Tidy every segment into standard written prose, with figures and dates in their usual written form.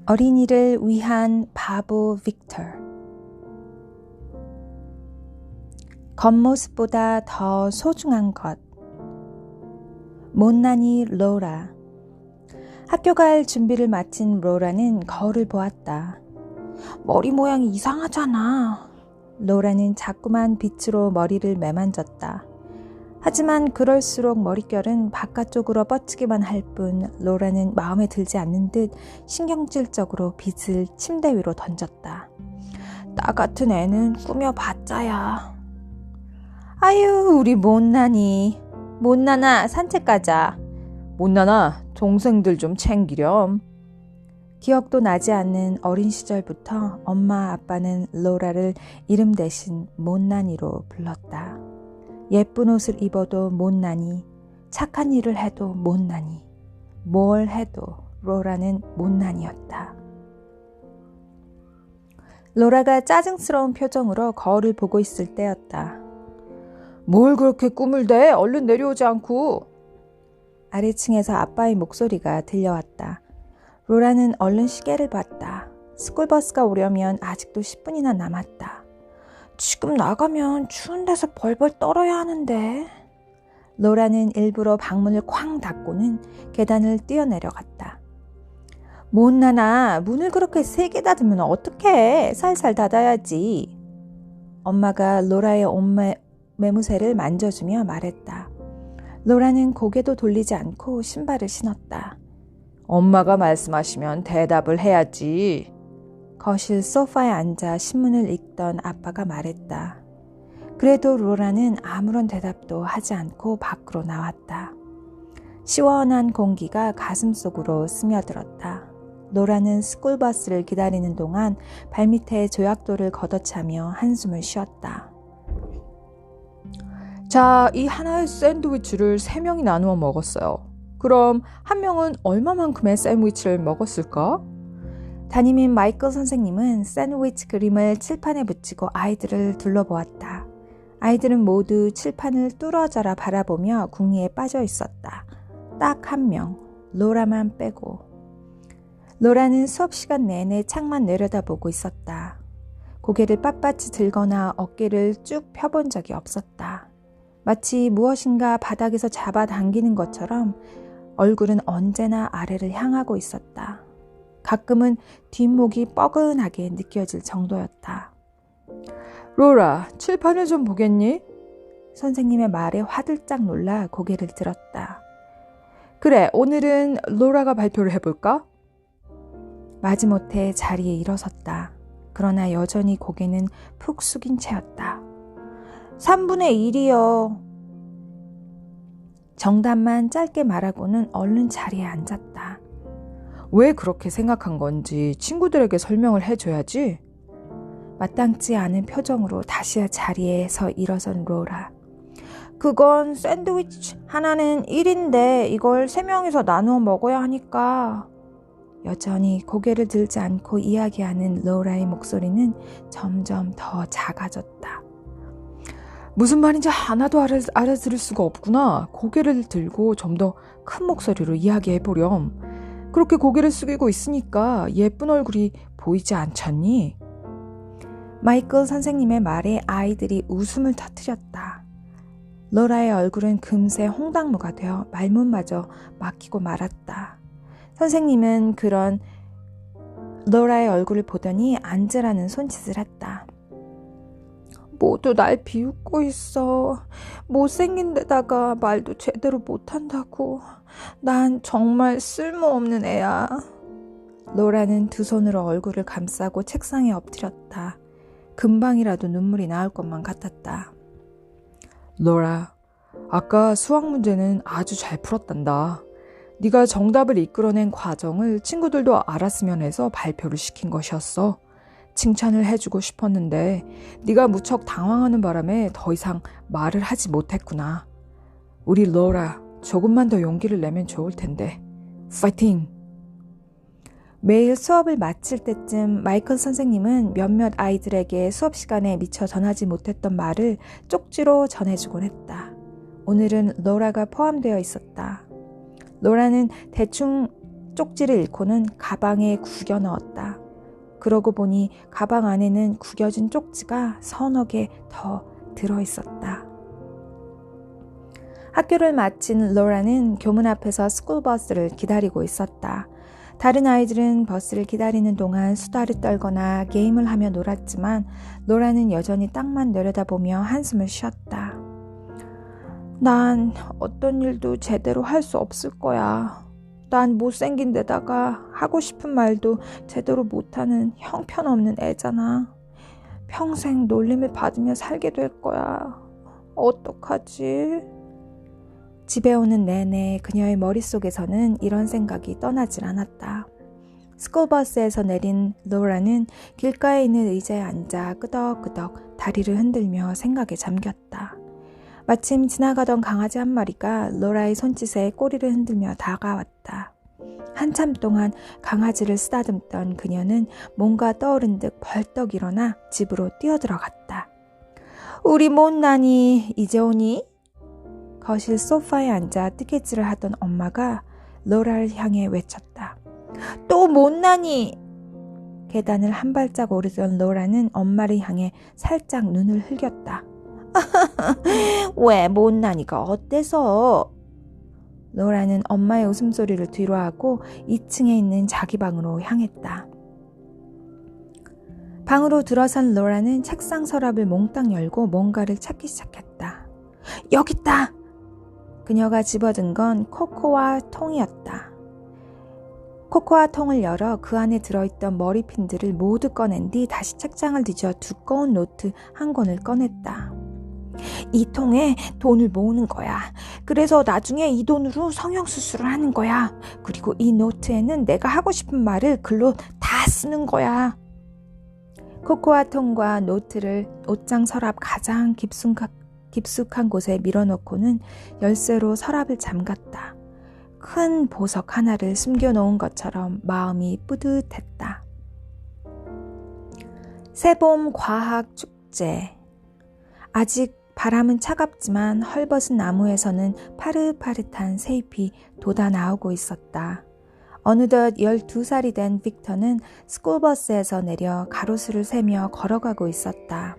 어린이를 위한 바보 빅터. 겉모습보다 더 소중한 것. 못난이 로라. 학교 갈 준비를 마친 로라는 거울을 보았다. 머리 모양이 이상하잖아. 로라는 자꾸만 빗으로 머리를 매만졌다. 하지만 그럴수록 머릿결은 바깥쪽으로 뻗치기만 할 뿐 로라는 마음에 들지 않는 듯 신경질적으로 빗을 침대 위로 던졌다. 나 같은 애는 꾸며봤자야. 아유, 우리 못나니. 못나나 산책 가자. 못나나 동생들 좀 챙기렴. 기억도 나지 않는 어린 시절부터 엄마 아빠는 로라를 이름 대신 못난이로 불렀다. 예쁜 옷을 입어도 못나니, 착한 일을 해도 못나니, 뭘 해도 로라는 못난이였다. 로라가 짜증스러운 표정으로 거울을 보고 있을 때였다. 뭘 그렇게 꿈을 대? 얼른 내려오지 않고. 아래층에서 아빠의 목소리가 들려왔다. 로라는 얼른 시계를 봤다. 스쿨버스가 오려면 아직도 10분이나 남았다. 지금 나가면 추운 데서 벌벌 떨어야 하는데. 로라는 일부러 방문을 쾅 닫고는 계단을 뛰어내려갔다. 못나나, 문을 그렇게 세게 닫으면 어떡해. 살살 닫아야지. 엄마가 로라의 옷 매무새를 만져주며 말했다. 로라는 고개도 돌리지 않고 신발을 신었다. 엄마가 말씀하시면 대답을 해야지. 거실 소파에 앉아 신문을 읽던 아빠가 말했다. 그래도 로라는 아무런 대답도 하지 않고 밖으로 나왔다. 시원한 공기가 가슴속으로 스며들었다. 로라는 스쿨버스를 기다리는 동안 발밑에 조약돌을 걷어차며 한숨을 쉬었다. 자, 이 하나의 샌드위치를 3명이 나누어 먹었어요. 그럼 한 명은 얼마만큼의 샌드위치를 먹었을까? 담임인 마이클 선생님은 샌드위치 그림을 칠판에 붙이고 아이들을 둘러보았다. 아이들은 모두 칠판을 뚫어져라 바라보며 궁리에 빠져 있었다. 딱 한 명, 로라만 빼고. 로라는 수업 시간 내내 창만 내려다보고 있었다. 고개를 빳빳이 들거나 어깨를 쭉 펴본 적이 없었다. 마치 무엇인가 바닥에서 잡아당기는 것처럼 얼굴은 언제나 아래를 향하고 있었다. 가끔은 뒷목이 뻐근하게 느껴질 정도였다. 로라, 칠판을 좀 보겠니? 선생님의 말에 화들짝 놀라 고개를 들었다. 그래, 오늘은 로라가 발표를 해볼까? 마지못해 자리에 일어섰다. 그러나 여전히 고개는 푹 숙인 채였다. 3분의 1이요. 정답만 짧게 말하고는 얼른 자리에 앉았다. 왜 그렇게 생각한 건지 친구들에게 설명을 해줘야지. 마땅치 않은 표정으로 다시 자리에서 일어선 로라. 그건 샌드위치 하나는 1인데 이걸 3명이서 나누어 먹어야 하니까. 여전히 고개를 들지 않고 이야기하는 로라의 목소리는 점점 더 작아졌다. 무슨 말인지 하나도 알아들을 수가 없구나. 고개를 들고 좀 더 큰 목소리로 이야기해보렴. 그렇게 고개를 숙이고 있으니까 예쁜 얼굴이 보이지 않잖니? 마이클 선생님의 말에 아이들이 웃음을 터뜨렸다. 로라의 얼굴은 금세 홍당무가 되어 말문마저 막히고 말았다. 선생님은 그런 로라의 얼굴을 보더니 앉으라는 손짓을 했다. 모두 날 비웃고 있어. 못생긴 데다가 말도 제대로 못한다고. 난 정말 쓸모없는 애야. 로라는 두 손으로 얼굴을 감싸고 책상에 엎드렸다. 금방이라도 눈물이 나올 것만 같았다. 로라, 아까 수학 문제는 아주 잘 풀었단다. 네가 정답을 이끌어낸 과정을 친구들도 알았으면 해서 발표를 시킨 것이었어. 칭찬을 해주고 싶었는데 네가 무척 당황하는 바람에 더 이상 말을 하지 못했구나. 우리 로라, 조금만 더 용기를 내면 좋을 텐데. 파이팅! 매일 수업을 마칠 때쯤 마이클 선생님은 몇몇 아이들에게 수업 시간에 미처 전하지 못했던 말을 쪽지로 전해주곤 했다. 오늘은 로라가 포함되어 있었다. 로라는 대충 쪽지를 읽고는 가방에 구겨 넣었다. 그러고 보니 가방 안에는 구겨진 쪽지가 서너 개 더 들어있었다. 학교를 마친 로라는 교문 앞에서 스쿨버스를 기다리고 있었다. 다른 아이들은 버스를 기다리는 동안 수다를 떨거나 게임을 하며 놀았지만 로라는 여전히 땅만 내려다보며 한숨을 쉬었다. 난 어떤 일도 제대로 할 수 없을 거야. 난 못생긴 데다가 하고 싶은 말도 제대로 못하는 형편없는 애잖아. 평생 놀림을 받으며 살게 될 거야. 어떡하지? 집에 오는 내내 그녀의 머릿속에서는 이런 생각이 떠나질 않았다. 스쿨버스에서 내린 로라는 길가에 있는 의자에 앉아 끄덕끄덕 다리를 흔들며 생각에 잠겼다. 마침 지나가던 강아지 한 마리가 로라의 손짓에 꼬리를 흔들며 다가왔다. 한참 동안 강아지를 쓰다듬던 그녀는 뭔가 떠오른 듯 벌떡 일어나 집으로 뛰어들어갔다. 우리 못난이 이제 오니? 거실 소파에 앉아 뜨개질을 하던 엄마가 로라를 향해 외쳤다. 또 못난이! 계단을 한 발짝 오르던 로라는 엄마를 향해 살짝 눈을 흘겼다. 왜 못난이가 어때서? 로라는 엄마의 웃음소리를 뒤로하고 2층에 있는 자기 방으로 향했다. 방으로 들어선 로라는 책상 서랍을 몽땅 열고 뭔가를 찾기 시작했다. 여기 있다! 그녀가 집어든 건 코코아 통이었다. 코코아 통을 열어 그 안에 들어있던 머리핀들을 모두 꺼낸 뒤 다시 책장을 뒤져 두꺼운 노트 한 권을 꺼냈다. 이 통에 돈을 모으는 거야. 그래서 나중에 이 돈으로 성형수술을 하는 거야. 그리고 이 노트에는 내가 하고 싶은 말을 글로 다 쓰는 거야. 코코아 통과 노트를 옷장 서랍 가장 깊숙한 곳에 밀어넣고는 열쇠로 서랍을 잠갔다. 큰 보석 하나를 숨겨놓은 것처럼 마음이 뿌듯했다. 새봄 과학 축제. 아직 바람은 차갑지만 헐벗은 나무에서는 파릇파릇한 새잎이 돋아 나오고 있었다. 어느덧 12살이 된 빅터는 스쿨버스에서 내려 가로수를 세며 걸어가고 있었다.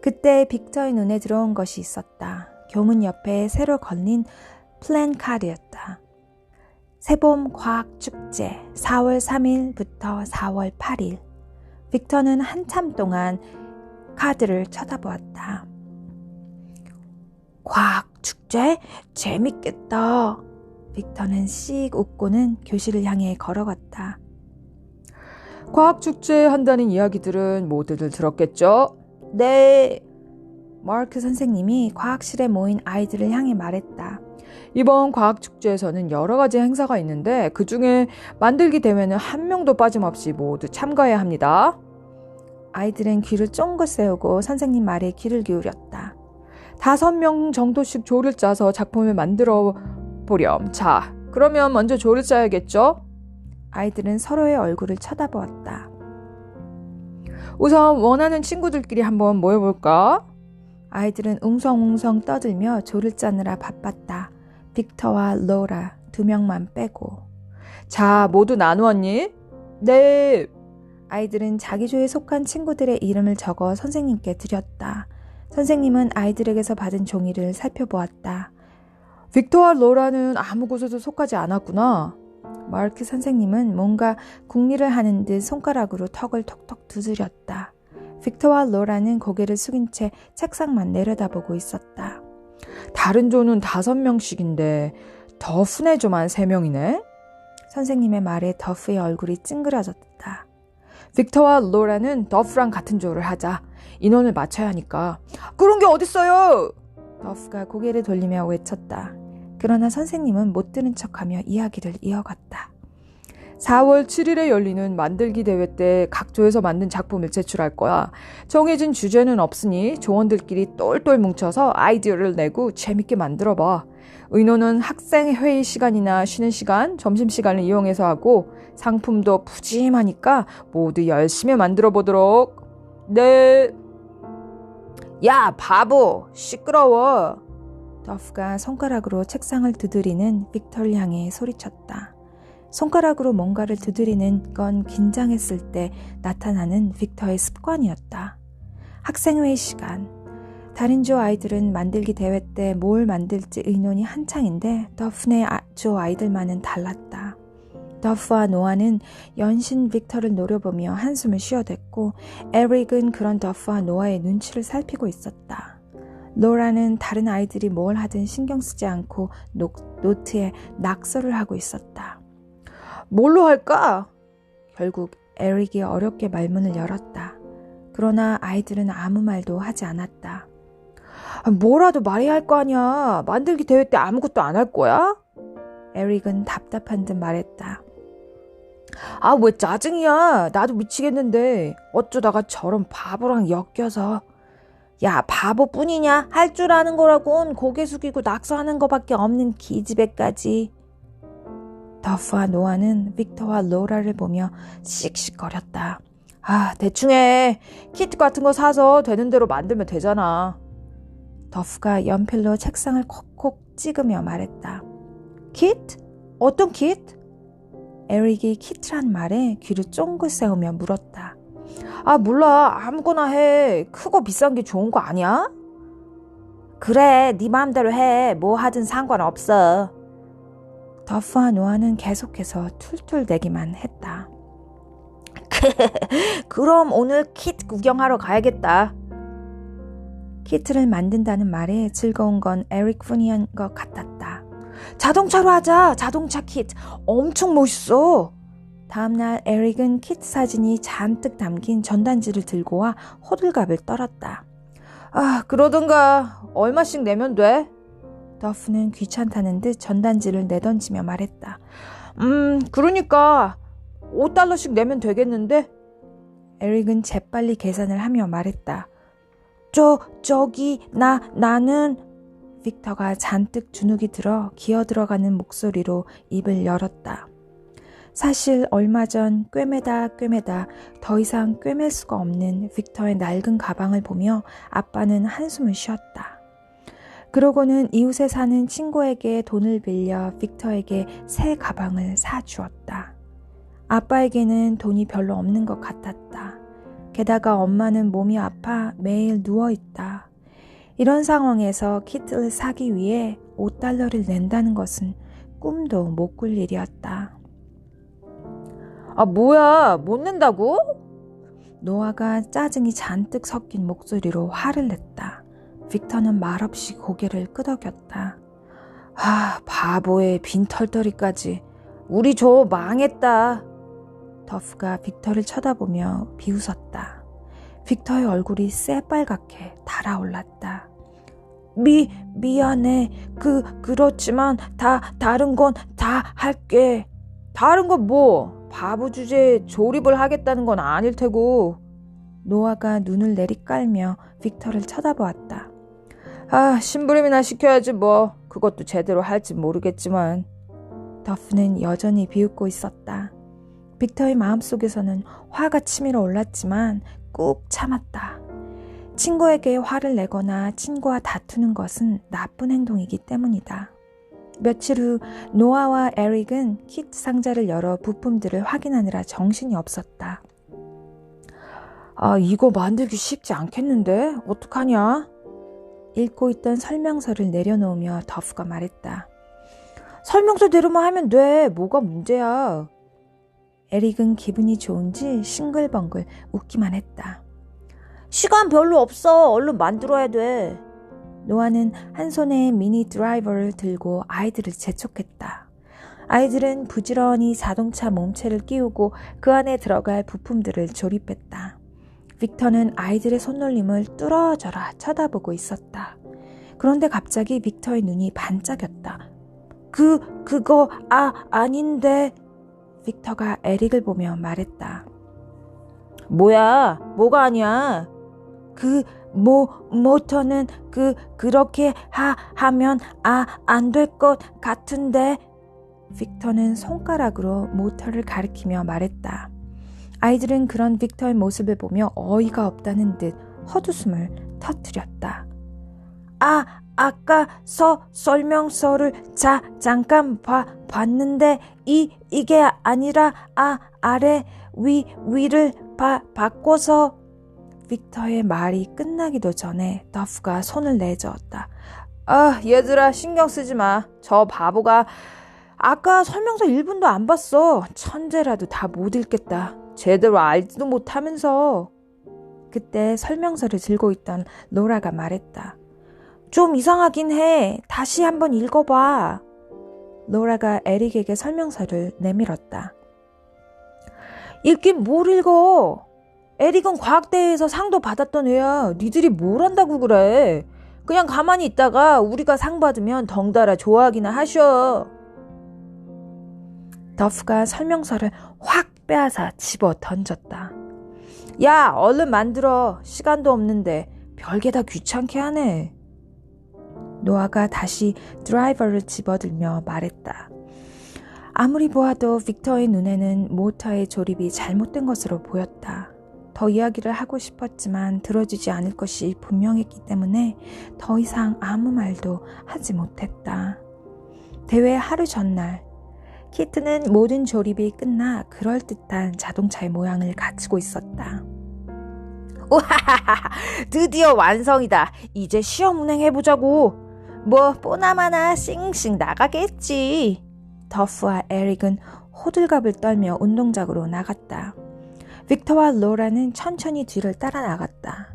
그때 빅터의 눈에 들어온 것이 있었다. 교문 옆에 새로 걸린 플랜카드였다. 새봄 과학축제 4월 3일부터 4월 8일. 빅터는 한참 동안 카드를 쳐다보았다. 과학축제? 재밌겠다. 빅터는 씩 웃고는 교실을 향해 걸어갔다. 과학축제 한다는 이야기들은 모두들 들었겠죠? 네. 마크 선생님이 과학실에 모인 아이들을 향해 말했다. 이번 과학축제에서는 여러 가지 행사가 있는데 그중에 만들기 대회는 한 명도 빠짐없이 모두 참가해야 합니다. 아이들은 귀를 쫑긋 세우고 선생님 말에 귀를 기울였다. 5명 정도씩 조를 짜서 작품을 만들어 보렴. 자, 그러면 먼저 조를 짜야겠죠? 아이들은 서로의 얼굴을 쳐다보았다. 우선 원하는 친구들끼리 한번 모여볼까? 아이들은 웅성웅성 떠들며 조를 짜느라 바빴다. 빅터와 로라 2명만 빼고. 자, 모두 나누었니? 네. 아이들은 자기 조에 속한 친구들의 이름을 적어 선생님께 드렸다. 선생님은 아이들에게서 받은 종이를 살펴보았다. 빅터와 로라는 아무 곳에도 속하지 않았구나. 마르크 선생님은 뭔가 궁리를 하는 듯 손가락으로 턱을 톡톡 두드렸다. 빅터와 로라는 고개를 숙인 채 책상만 내려다보고 있었다. 다른 조는 5명씩인데 더프네 조만 3명이네? 선생님의 말에 더프의 얼굴이 찡그려졌다. 빅터와 로라는 더프랑 같은 조를 하자. 인원을 맞춰야 하니까. 그런 게 어딨어요! 더프가 고개를 돌리며 외쳤다. 그러나 선생님은 못 들은 척하며 이야기를 이어갔다. 4월 7일에 열리는 만들기 대회 때 각 조에서 만든 작품을 제출할 거야. 정해진 주제는 없으니 조원들끼리 똘똘 뭉쳐서 아이디어를 내고 재밌게 만들어봐. 의논은 학생 회의 시간이나 쉬는 시간, 점심시간을 이용해서 하고 상품도 푸짐하니까 모두 열심히 만들어 보도록. 네. 야, 바보! 시끄러워! 더프가 손가락으로 책상을 두드리는 빅터를 향해 소리쳤다. 손가락으로 뭔가를 두드리는 건 긴장했을 때 나타나는 빅터의 습관이었다. 학생회의 시간. 다른 조 아이들은 만들기 대회 때 뭘 만들지 의논이 한창인데 더프네 조 아이들만은 달랐다. 더프와 노아는 연신 빅터를 노려보며 한숨을 쉬어댔고 에릭은 그런 더프와 노아의 눈치를 살피고 있었다. 로라는 다른 아이들이 뭘 하든 신경 쓰지 않고 노트에 낙서를 하고 있었다. 뭘로 할까? 결국 에릭이 어렵게 말문을 열었다. 그러나 아이들은 아무 말도 하지 않았다. 뭐라도 말해야 할 거 아니야. 만들기 대회 때 아무것도 안 할 거야? 에릭은 답답한 듯 말했다. 왜 짜증이야. 나도 미치겠는데 어쩌다가 저런 바보랑 엮여서. 야, 바보뿐이냐? 할 줄 아는 거라곤 고개 숙이고 낙서하는 거밖에 없는 기집애까지. 더프와 노아는 빅터와 로라를 보며 씩씩거렸다. 대충 해. 키트 같은 거 사서 되는 대로 만들면 되잖아. 더프가 연필로 책상을 콕콕 찍으며 말했다. 키트? 어떤 키트? 에릭이 키트란 말에 귀를 쫑긋 세우며 물었다. 몰라. 아무거나 해. 크고 비싼 게 좋은 거 아니야? 그래, 네 마음대로 해. 뭐 하든 상관없어. 더프와 노아는 계속해서 툴툴대기만 했다. 그럼 오늘 키트 구경하러 가야겠다. 키트를 만든다는 말에 즐거운 건 에릭뿐이한 것 같았다. 자동차로 하자. 자동차 키트. 엄청 멋있어. 다음날 에릭은 키트 사진이 잔뜩 담긴 전단지를 들고 와 호들갑을 떨었다. 그러던가 얼마씩 내면 돼? 더프는 귀찮다는 듯 전단지를 내던지며 말했다. 그러니까 $5씩 내면 되겠는데? 에릭은 재빨리 계산을 하며 말했다. 나는 빅터가 잔뜩 주눅이 들어 기어들어가는 목소리로 입을 열었다. 사실 얼마 전 꿰매다 더 이상 꿰맬 수가 없는 빅터의 낡은 가방을 보며 아빠는 한숨을 쉬었다. 그러고는 이웃에 사는 친구에게 돈을 빌려 빅터에게 새 가방을 사주었다. 아빠에게는 돈이 별로 없는 것 같았다. 게다가 엄마는 몸이 아파 매일 누워있다. 이런 상황에서 키트를 사기 위해 $5를 낸다는 것은 꿈도 못 꿀 일이었다. 뭐야, 못 낸다고? 노아가 짜증이 잔뜩 섞인 목소리로 화를 냈다. 빅터는 말없이 고개를 끄덕였다. 바보의 빈털터리까지. 우리 조 망했다. 더프가 빅터를 쳐다보며 비웃었다. 빅터의 얼굴이 새빨갛게 달아올랐다. 미안해. 그렇지만 다른 건 다 할게. 다른 건 뭐? 바보 주제에 조립을 하겠다는 건 아닐 테고. 노아가 눈을 내리깔며 빅터를 쳐다보았다. 심부름이나 시켜야지 뭐. 그것도 제대로 할지 모르겠지만. 더프는 여전히 비웃고 있었다. 빅터의 마음속에서는 화가 치밀어 올랐지만 꾹 참았다. 친구에게 화를 내거나 친구와 다투는 것은 나쁜 행동이기 때문이다. 며칠 후 노아와 에릭은 키트 상자를 열어 부품들을 확인하느라 정신이 없었다. 이거 만들기 쉽지 않겠는데? 어떡하냐? 읽고 있던 설명서를 내려놓으며 더프가 말했다. 설명서대로만 하면 돼. 뭐가 문제야? 에릭은 기분이 좋은지 싱글벙글 웃기만 했다. 시간 별로 없어. 얼른 만들어야 돼. 노아는 한 손에 미니 드라이버를 들고 아이들을 재촉했다. 아이들은 부지런히 자동차 몸체를 끼우고 그 안에 들어갈 부품들을 조립했다. 빅터는 아이들의 손놀림을 뚫어져라 쳐다보고 있었다. 그런데 갑자기 빅터의 눈이 반짝였다. 그거 아닌데. 빅터가 에릭을 보며 말했다. 뭐야? 뭐가 아니야? 모터는 그렇게 하면 안 될 것 같은데. 빅터는 손가락으로 모터를 가리키며 말했다. 아이들은 그런 빅터의 모습을 보며 어이가 없다는 듯 헛웃음을 터뜨렸다. 아까 설명서를 잠깐 봤는데 이게 아니라 아래 위를 바꿔서. 빅터의 말이 끝나기도 전에 더프가 손을 내저었다. 얘들아, 신경 쓰지 마. 저 바보가 아까 설명서 1분도 안 봤어. 천재라도 다 못 읽겠다. 제대로 알지도 못하면서. 그때 설명서를 들고 있던 로라가 말했다. 좀 이상하긴 해. 다시 한번 읽어봐. 로라가 에릭에게 설명서를 내밀었다. 읽긴 뭘 읽어. 에릭은 과학대회에서 상도 받았던 애야. 니들이 뭘 한다고 그래. 그냥 가만히 있다가 우리가 상 받으면 덩달아 좋아하기나 하셔. 더프가 설명서를 확 빼앗아 집어 던졌다. 야, 얼른 만들어. 시간도 없는데 별게 다 귀찮게 하네. 노아가 다시 드라이버를 집어들며 말했다. 아무리 보아도 빅터의 눈에는 모터의 조립이 잘못된 것으로 보였다. 더 이야기를 하고 싶었지만 들어주지 않을 것이 분명했기 때문에 더 이상 아무 말도 하지 못했다. 대회 하루 전날, 키트는 모든 조립이 끝나 그럴듯한 자동차의 모양을 갖추고 있었다. 우하하하, 드디어 완성이다. 이제 시험 운행해보자고. 뭐 뽀나마나 싱싱 나가겠지. 더프와 에릭은 호들갑을 떨며 운동장으로 나갔다. 빅터와 로라는 천천히 뒤를 따라 나갔다.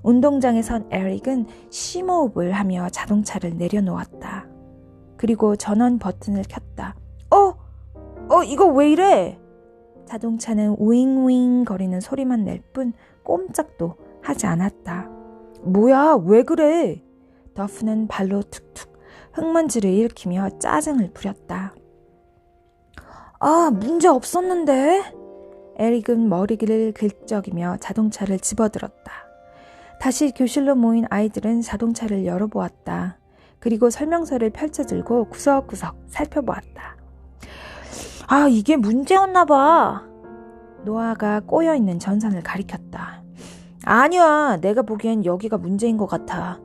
운동장에 선 에릭은 심호흡을 하며 자동차를 내려놓았다. 그리고 전원 버튼을 켰다. 이거 왜 이래? 자동차는 우잉우잉 거리는 소리만 낼 뿐 꼼짝도 하지 않았다. 뭐야, 왜 그래? 더프는 발로 툭툭 흙먼지를 일으키며 짜증을 부렸다. 문제 없었는데? 에릭은 머리를 긁적이며 자동차를 집어들었다. 다시 교실로 모인 아이들은 자동차를 열어보았다. 그리고 설명서를 펼쳐들고 구석구석 살펴보았다. 이게 문제였나 봐. 노아가 꼬여있는 전선을 가리켰다. 아니야, 내가 보기엔 여기가 문제인 것 같아.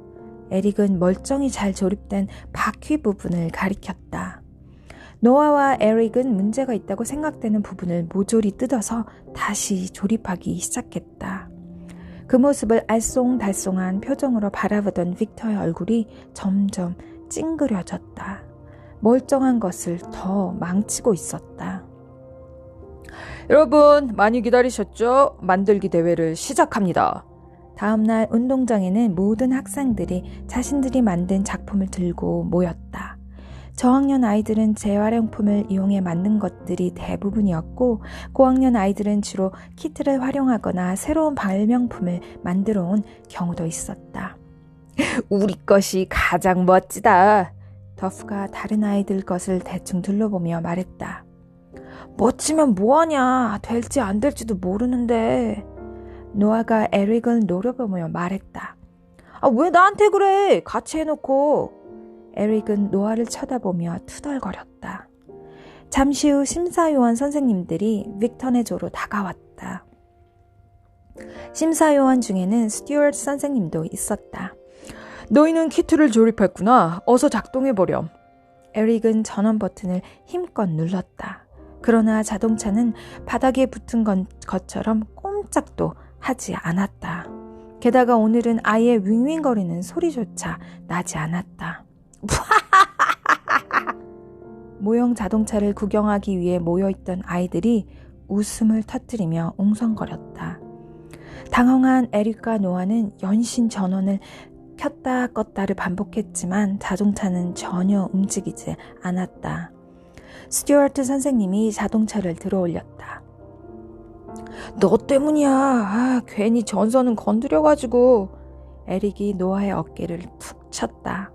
에릭은 멀쩡히 잘 조립된 바퀴 부분을 가리켰다. 노아와 에릭은 문제가 있다고 생각되는 부분을 모조리 뜯어서 다시 조립하기 시작했다. 그 모습을 알쏭달쏭한 표정으로 바라보던 빅터의 얼굴이 점점 찡그려졌다. 멀쩡한 것을 더 망치고 있었다. 여러분, 많이 기다리셨죠? 만들기 대회를 시작합니다. 다음날 운동장에는 모든 학생들이 자신들이 만든 작품을 들고 모였다. 저학년 아이들은 재활용품을 이용해 만든 것들이 대부분이었고 고학년 아이들은 주로 키트를 활용하거나 새로운 발명품을 만들어 온 경우도 있었다. 우리 것이 가장 멋지다. 더프가 다른 아이들 것을 대충 둘러보며 말했다. 멋지면 뭐하냐. 될지 안 될지도 모르는데. 노아가 에릭을 노려보며 말했다. 왜 나한테 그래? 같이 해놓고. 에릭은 노아를 쳐다보며 투덜거렸다. 잠시 후 심사위원 선생님들이 빅터네조로 다가왔다. 심사위원 중에는 스튜어트 선생님도 있었다. 너희는 키트를 조립했구나. 어서 작동해보렴. 에릭은 전원 버튼을 힘껏 눌렀다. 그러나 자동차는 바닥에 붙은 것처럼 꼼짝도 하지 않았다. 게다가 오늘은 아예 윙윙거리는 소리조차 나지 않았다. 모형 자동차를 구경하기 위해 모여있던 아이들이 웃음을 터뜨리며 웅성거렸다. 당황한 에릭과 노아는 연신 전원을 켰다 껐다를 반복했지만 자동차는 전혀 움직이지 않았다. 스튜어트 선생님이 자동차를 들어올렸다. 너 때문이야. 괜히 전선은 건드려가지고. 에릭이 노아의 어깨를 푹 쳤다.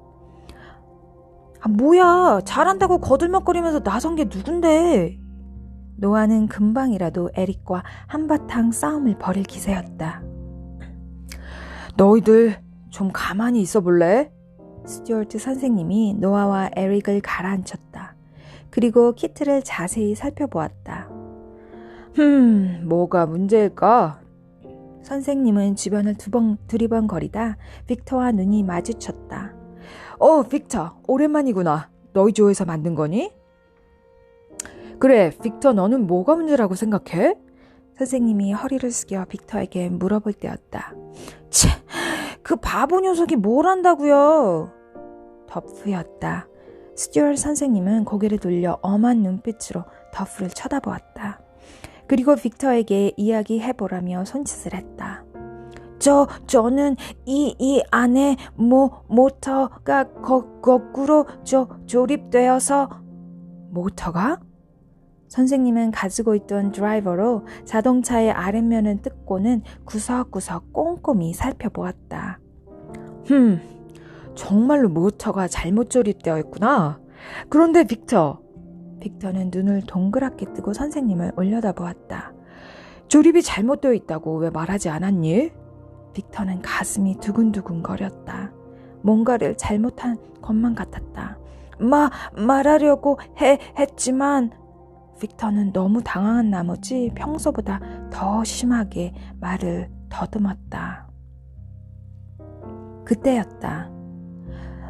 뭐야. 잘한다고 거들먹거리면서 나선 게 누군데. 노아는 금방이라도 에릭과 한바탕 싸움을 벌일 기세였다. 너희들 좀 가만히 있어 볼래? 스튜어트 선생님이 노아와 에릭을 가라앉혔다. 그리고 키트를 자세히 살펴보았다. 뭐가 문제일까? 선생님은 주변을 두리번거리다 빅터와 눈이 마주쳤다. 빅터, 오랜만이구나. 너희 조에서 만든 거니? 그래, 빅터, 너는 뭐가 문제라고 생각해? 선생님이 허리를 숙여 빅터에게 물어볼 때였다. 치, 그 바보 녀석이 뭘 한다고요? 더프였다. 스튜어트 선생님은 고개를 돌려 엄한 눈빛으로 더프를 쳐다보았다. 그리고 빅터에게 이야기해보라며 손짓을 했다. 저는 이 안에 모터가 거꾸로 조립되어서. 모터가? 선생님은 가지고 있던 드라이버로 자동차의 아랫면을 뜯고는 구석구석 꼼꼼히 살펴보았다. 정말로 모터가 잘못 조립되어 있구나. 그런데 빅터는 눈을 동그랗게 뜨고 선생님을 올려다보았다. 조립이 잘못되어 있다고 왜 말하지 않았니? 빅터는 가슴이 두근두근 거렸다. 뭔가를 잘못한 것만 같았다. 말하려고 했지만. 빅터는 너무 당황한 나머지 평소보다 더 심하게 말을 더듬었다. 그때였다.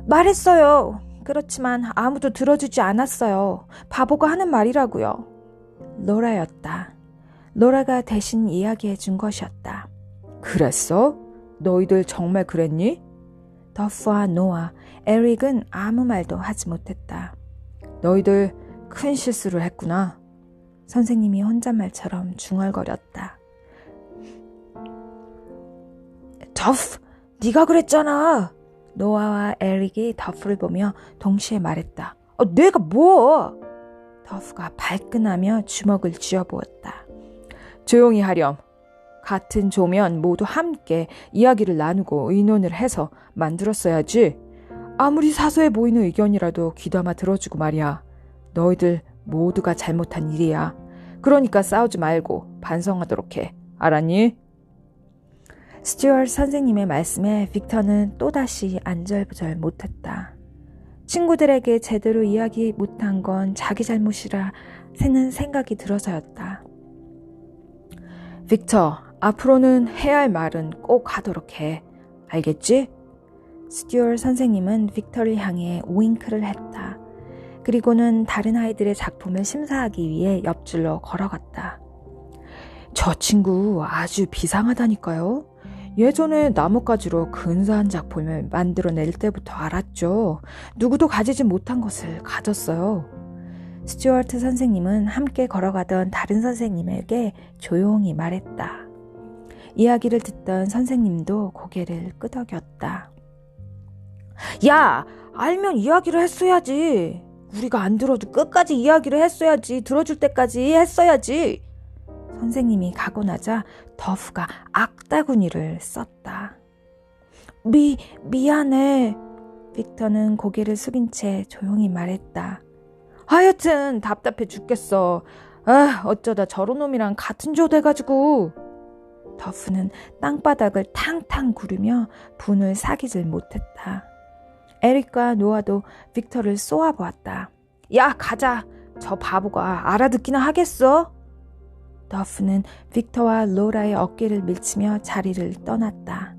말했어요. 그렇지만 아무도 들어주지 않았어요. 바보가 하는 말이라고요. 로라였다. 로라가 대신 이야기해 준 것이었다. 그랬어? 너희들 정말 그랬니? 더프와 노아, 에릭은 아무 말도 하지 못했다. 너희들 큰 실수를 했구나. 선생님이 혼잣말처럼 중얼거렸다. 더프, 네가 그랬잖아. 노아와 에릭이 더프를 보며 동시에 말했다. 내가 뭐? 더프가 발끈하며 주먹을 쥐어보았다. 조용히 하렴. 같은 조면 모두 함께 이야기를 나누고 의논을 해서 만들었어야지. 아무리 사소해 보이는 의견이라도 귀담아 들어주고 말이야. 너희들 모두가 잘못한 일이야. 그러니까 싸우지 말고 반성하도록 해. 알았니? 스튜어트 선생님의 말씀에 빅터는 또다시 안절부절 못했다. 친구들에게 제대로 이야기 못한 건 자기 잘못이라 새는 생각이 들어서였다. 빅터, 앞으로는 해야 할 말은 꼭 하도록 해. 알겠지? 스튜어트 선생님은 빅터를 향해 윙크를 했다. 그리고는 다른 아이들의 작품을 심사하기 위해 옆줄로 걸어갔다. 저 친구 아주 비상하다니까요. 예전에 나뭇가지로 근사한 작품을 만들어낼 때부터 알았죠. 누구도 가지지 못한 것을 가졌어요. 스튜어트 선생님은 함께 걸어가던 다른 선생님에게 조용히 말했다. 이야기를 듣던 선생님도 고개를 끄덕였다. 야, 알면 이야기를 했어야지. 우리가 안 들어도 끝까지 이야기를 했어야지. 들어줄 때까지 했어야지. 선생님이 가고 나자 더프가 악다구니를 썼다. 미안해. 빅터는 고개를 숙인 채 조용히 말했다. 하여튼 답답해 죽겠어. 어쩌다 저런 놈이랑 같은 조 돼가지고. 더프는 땅바닥을 탕탕 구르며 분을 사귀질 못했다. 에릭과 노아도 빅터를 쏘아보았다. 야, 가자. 저 바보가 알아듣기나 하겠어? 더프는 빅터와 로라의 어깨를 밀치며 자리를 떠났다.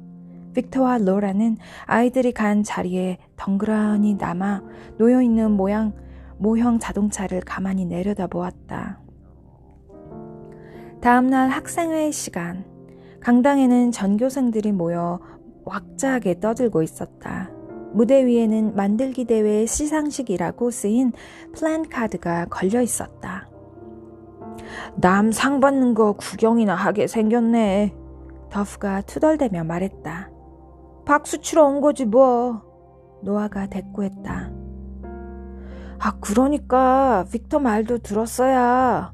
빅터와 로라는 아이들이 간 자리에 덩그러니 남아 놓여있는 모형 자동차를 가만히 내려다보았다. 다음날 학생회의 시간. 강당에는 전교생들이 모여 왁자하게 떠들고 있었다. 무대 위에는 만들기 대회 시상식이라고 쓰인 플랜카드가 걸려 있었다. 남 상 받는 거 구경이나 하게 생겼네. 더프가 투덜대며 말했다. 박수 치러 온 거지 뭐. 노아가 대꾸했다. 그러니까 빅터 말도 들었어야.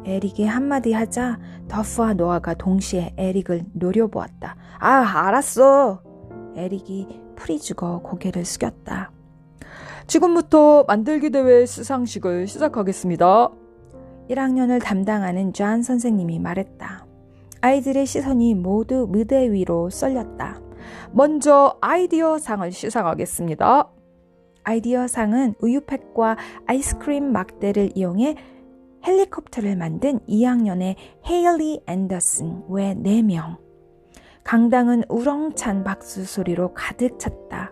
에릭이 한마디 하자 더프와 노아가 동시에 에릭을 노려보았다. 알았어. 에릭이 풀이 죽어 고개를 숙였다. 지금부터 만들기 대회 시상식을 시작하겠습니다. 1학년을 담당하는 존 선생님이 말했다. 아이들의 시선이 모두 무대 위로 쏠렸다. 먼저 아이디어 상을 시상하겠습니다. 아이디어 상은 우유팩과 아이스크림 막대를 이용해 헬리콥터를 만든 2학년의 헤일리 앤더슨 외 4명. 강당은 우렁찬 박수 소리로 가득 찼다.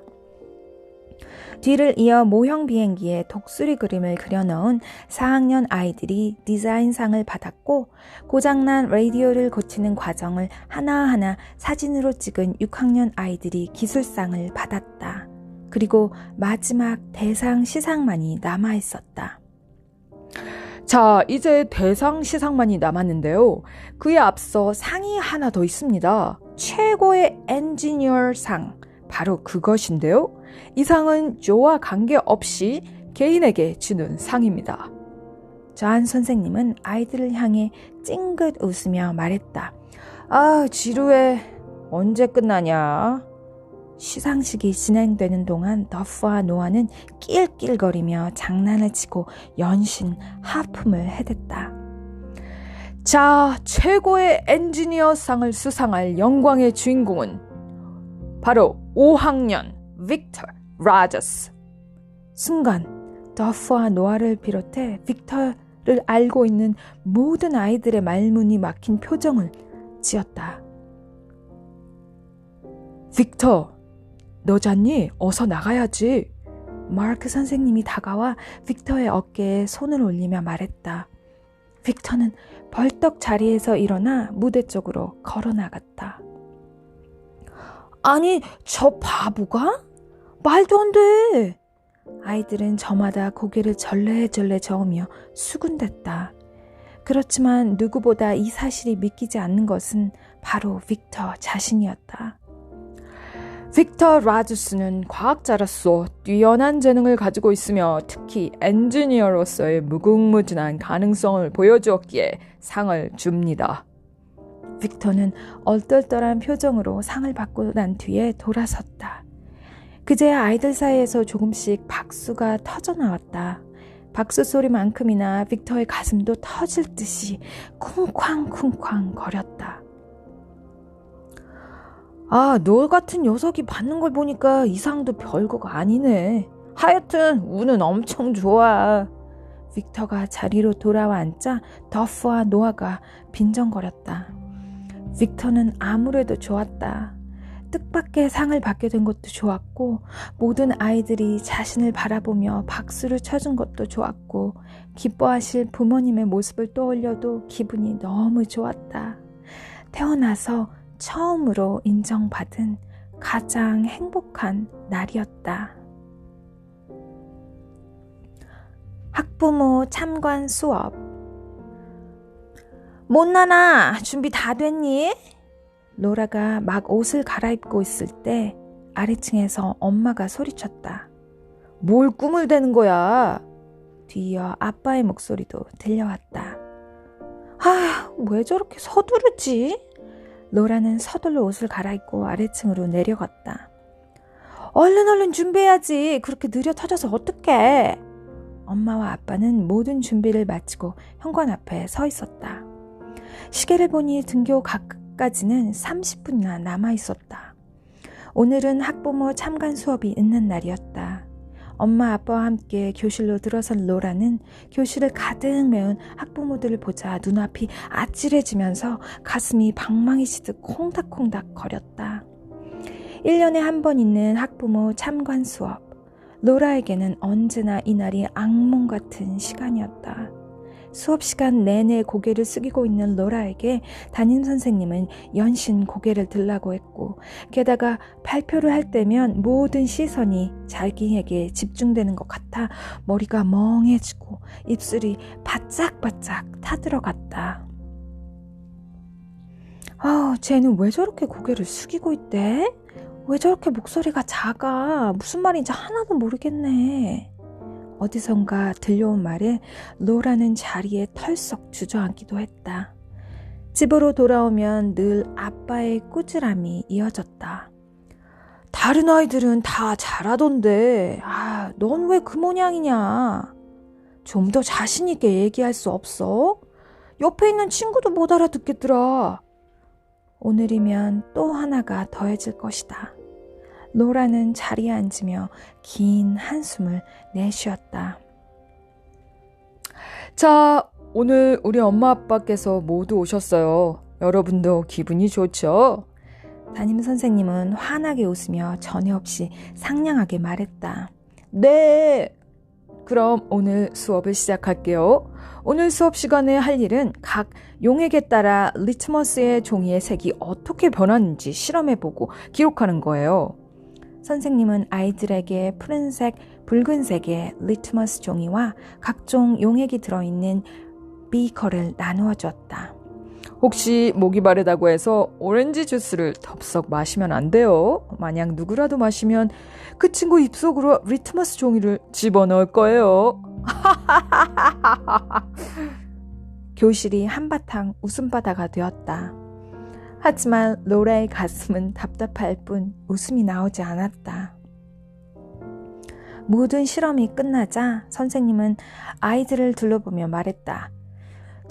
뒤를 이어 모형 비행기에 독수리 그림을 그려넣은 4학년 아이들이 디자인상을 받았고 고장난 라디오를 고치는 과정을 하나하나 사진으로 찍은 6학년 아이들이 기술상을 받았다. 그리고 마지막 대상 시상만이 남아있었다. 자, 이제 대상 시상만이 남았는데요. 그에 앞서 상이 하나 더 있습니다. 최고의 엔지니어상, 바로 그것인데요. 이 상은 조와 관계없이 개인에게 주는 상입니다. 저한 선생님은 아이들을 향해 찡긋 웃으며 말했다. 아, 지루해. 언제 끝나냐? 시상식이 진행되는 동안 더프와 노아는 낄낄거리며 장난을 치고 연신 하품을 해댔다. 자, 최고의 엔지니어상을 수상할 영광의 주인공은 바로 5학년 빅터 라저스. 순간 더프와 노아를 비롯해 빅터를 알고 있는 모든 아이들의 말문이 막힌 표정을 지었다. 빅터, 너 잤니? 어서 나가야지. 마크 선생님이 다가와 빅터의 어깨에 손을 올리며 말했다. 빅터는 벌떡 자리에서 일어나 무대 쪽으로 걸어 나갔다. 아니, 저 바보가? 말도 안 돼. 아이들은 저마다 고개를 절레절레 저으며 수군댔다. 그렇지만 누구보다 이 사실이 믿기지 않는 것은 바로 빅터 자신이었다. 빅터 라주스는 과학자로서 뛰어난 재능을 가지고 있으며 특히 엔지니어로서의 무궁무진한 가능성을 보여주었기에 상을 줍니다. 빅터는 얼떨떨한 표정으로 상을 받고 난 뒤에 돌아섰다. 그제야 아이들 사이에서 조금씩 박수가 터져나왔다. 박수 소리만큼이나 빅터의 가슴도 터질 듯이 쿵쾅쿵쾅 거렸다. 아, 너 같은 녀석이 받는 걸 보니까 이 상도 별거가 아니네. 하여튼 운은 엄청 좋아. 빅터가 자리로 돌아와 앉자 더프와 노아가 빈정거렸다. 빅터는 아무래도 좋았다. 뜻밖의 상을 받게 된 것도 좋았고 모든 아이들이 자신을 바라보며 박수를 쳐준 것도 좋았고 기뻐하실 부모님의 모습을 떠올려도 기분이 너무 좋았다. 태어나서 처음으로 인정받은 가장 행복한 날이었다. 학부모 참관 수업. 못나나, 준비 다 됐니? 로라가 막 옷을 갈아입고 있을 때 아래층에서 엄마가 소리쳤다. 뭘 꿈을 대는 거야? 뒤이어 아빠의 목소리도 들려왔다. 아, 왜 저렇게 서두르지? 로라는 서둘러 옷을 갈아입고 아래층으로 내려갔다. 얼른 준비해야지. 그렇게 느려 터져서 어떡해. 엄마와 아빠는 모든 준비를 마치고 현관 앞에 서 있었다. 시계를 보니 등교 각까지는 30분이나 남아 있었다. 오늘은 학부모 참관 수업이 있는 날이었다. 엄마 아빠와 함께 교실로 들어선 로라는 교실을 가득 메운 학부모들을 보자 눈앞이 아찔해지면서 가슴이 방망이치듯 콩닥콩닥 거렸다. 1년에 한 번 있는 학부모 참관 수업. 로라에게는 언제나 이날이 악몽 같은 시간이었다. 수업 시간 내내 고개를 숙이고 있는 로라에게 담임선생님은 연신 고개를 들라고 했고 게다가 발표를 할 때면 모든 시선이 자기에게 집중되는 것 같아 머리가 멍해지고 입술이 바짝바짝 타들어갔다. 쟤는 왜 저렇게 고개를 숙이고 있대? 왜 저렇게 목소리가 작아? 무슨 말인지 하나도 모르겠네. 어디선가 들려온 말에 로라는 자리에 털썩 주저앉기도 했다. 집으로 돌아오면 늘 아빠의 꾸지람이 이어졌다. 다른 아이들은 다 잘하던데 넌 왜 그 모양이냐? 좀 더 자신 있게 얘기할 수 없어? 옆에 있는 친구도 못 알아듣겠더라. 오늘이면 또 하나가 더해질 것이다. 로라는 자리에 앉으며 긴 한숨을 내쉬었다. 자, 오늘 우리 엄마 아빠께서 모두 오셨어요. 여러분도 기분이 좋죠? 담임선생님은 환하게 웃으며 전혀 없이 상냥하게 말했다. 네. 그럼 오늘 수업을 시작할게요. 오늘 수업 시간에 할 일은 각 용액에 따라 리트머스의 종이의 색이 어떻게 변하는지 실험해보고 기록하는 거예요. 선생님은 아이들에게 푸른색, 붉은색의 리트머스 종이와 각종 용액이 들어있는 비커를 나누어 줬다. 혹시 목이 마르다고 해서 오렌지 주스를 덥석 마시면 안 돼요. 만약 누구라도 마시면 그 친구 입속으로 리트머스 종이를 집어넣을 거예요. 교실이 한바탕 웃음바다가 되었다. 하지만 로라의 가슴은 답답할 뿐 웃음이 나오지 않았다. 모든 실험이 끝나자 선생님은 아이들을 둘러보며 말했다.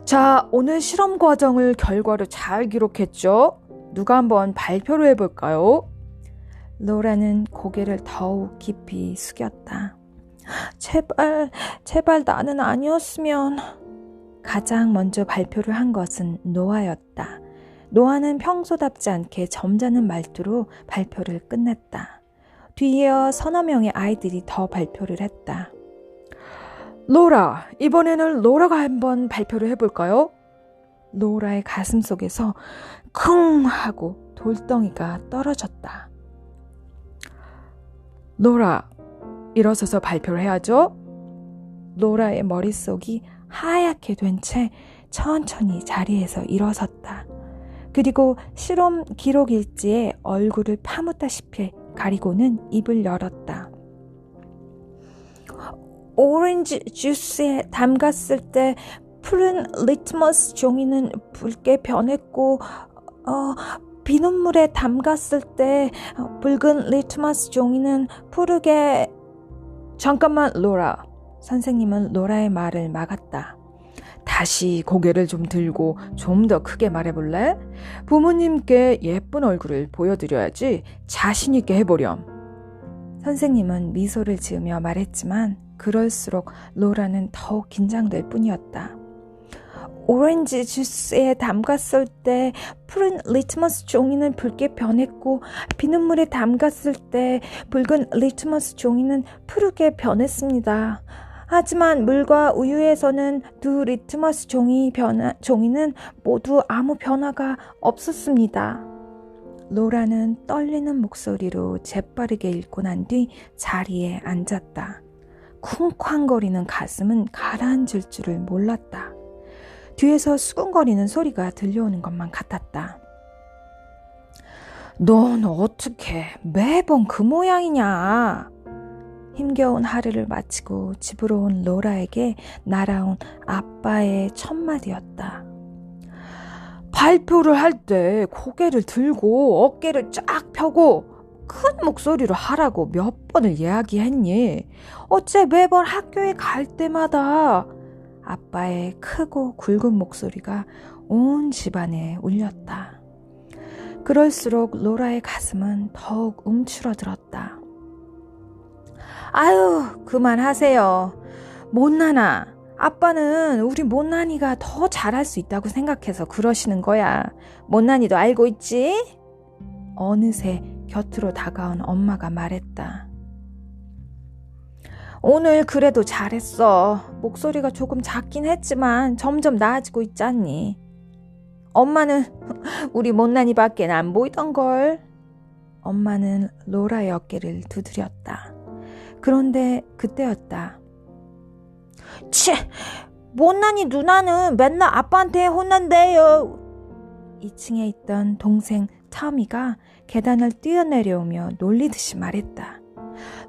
자, 오늘 실험 과정을 결과로 잘 기록했죠? 누가 한번 발표를 해볼까요? 로라는 고개를 더욱 깊이 숙였다. 제발 나는 아니었으면. 가장 먼저 발표를 한 것은 노아였다. 노아는 평소답지 않게 점잖은 말투로 발표를 끝냈다. 뒤이어 서너 명의 아이들이 더 발표를 했다. 로라, 이번에는 로라가 한번 발표를 해볼까요? 로라의 가슴 속에서 쿵 하고 돌덩이가 떨어졌다. 로라, 일어서서 발표를 해야죠? 로라의 머릿속이 하얗게 된 채 천천히 자리에서 일어섰다. 그리고 실험 기록 일지에 얼굴을 파묻다시피 가리고는 입을 열었다. 오렌지 주스에 담갔을 때 푸른 리트머스 종이는 붉게 변했고 비눗물에 담갔을 때 붉은 리트머스 종이는 푸르게. 잠깐만, 로라. 선생님은 로라의 말을 막았다. 다시 고개를 좀 들고 좀 더 크게 말해볼래? 부모님께 예쁜 얼굴을 보여드려야지 자신 있게 해보렴. 선생님은 미소를 지으며 말했지만 그럴수록 로라는 더욱 긴장될 뿐이었다. 오렌지 주스에 담갔을 때 푸른 리트머스 종이는 붉게 변했고 비눗물에 담갔을 때 붉은 리트머스 종이는 푸르게 변했습니다. 하지만 물과 우유에서는 두 리트머스 종이는 모두 아무 변화가 없었습니다. 로라는 떨리는 목소리로 재빠르게 읽고 난 뒤 자리에 앉았다. 쿵쾅거리는 가슴은 가라앉을 줄을 몰랐다. 뒤에서 수근거리는 소리가 들려오는 것만 같았다. 넌 어떻게 매번 그 모양이냐? 힘겨운 하루를 마치고 집으로 온 로라에게 날아온 아빠의 첫마디였다. 발표를 할 때 고개를 들고 어깨를 쫙 펴고 큰 목소리로 하라고 몇 번을 이야기했니? 어째 매번 학교에 갈 때마다. 아빠의 크고 굵은 목소리가 온 집안에 울렸다. 그럴수록 로라의 가슴은 더욱 움츠러들었다. 아유, 그만하세요. 못난아. 아빠는 우리 못난이가 더 잘할 수 있다고 생각해서 그러시는 거야. 못난이도 알고 있지? 어느새 곁으로 다가온 엄마가 말했다. 오늘 그래도 잘했어. 목소리가 조금 작긴 했지만 점점 나아지고 있잖니. 엄마는 우리 못난이밖에 안 보이던걸. 엄마는 로라의 어깨를 두드렸다. 그런데 그때였다. 치! 못난이 누나는 맨날 아빠한테 혼난대요. 2층에 있던 동생 터미가 계단을 뛰어내려오며 놀리듯이 말했다.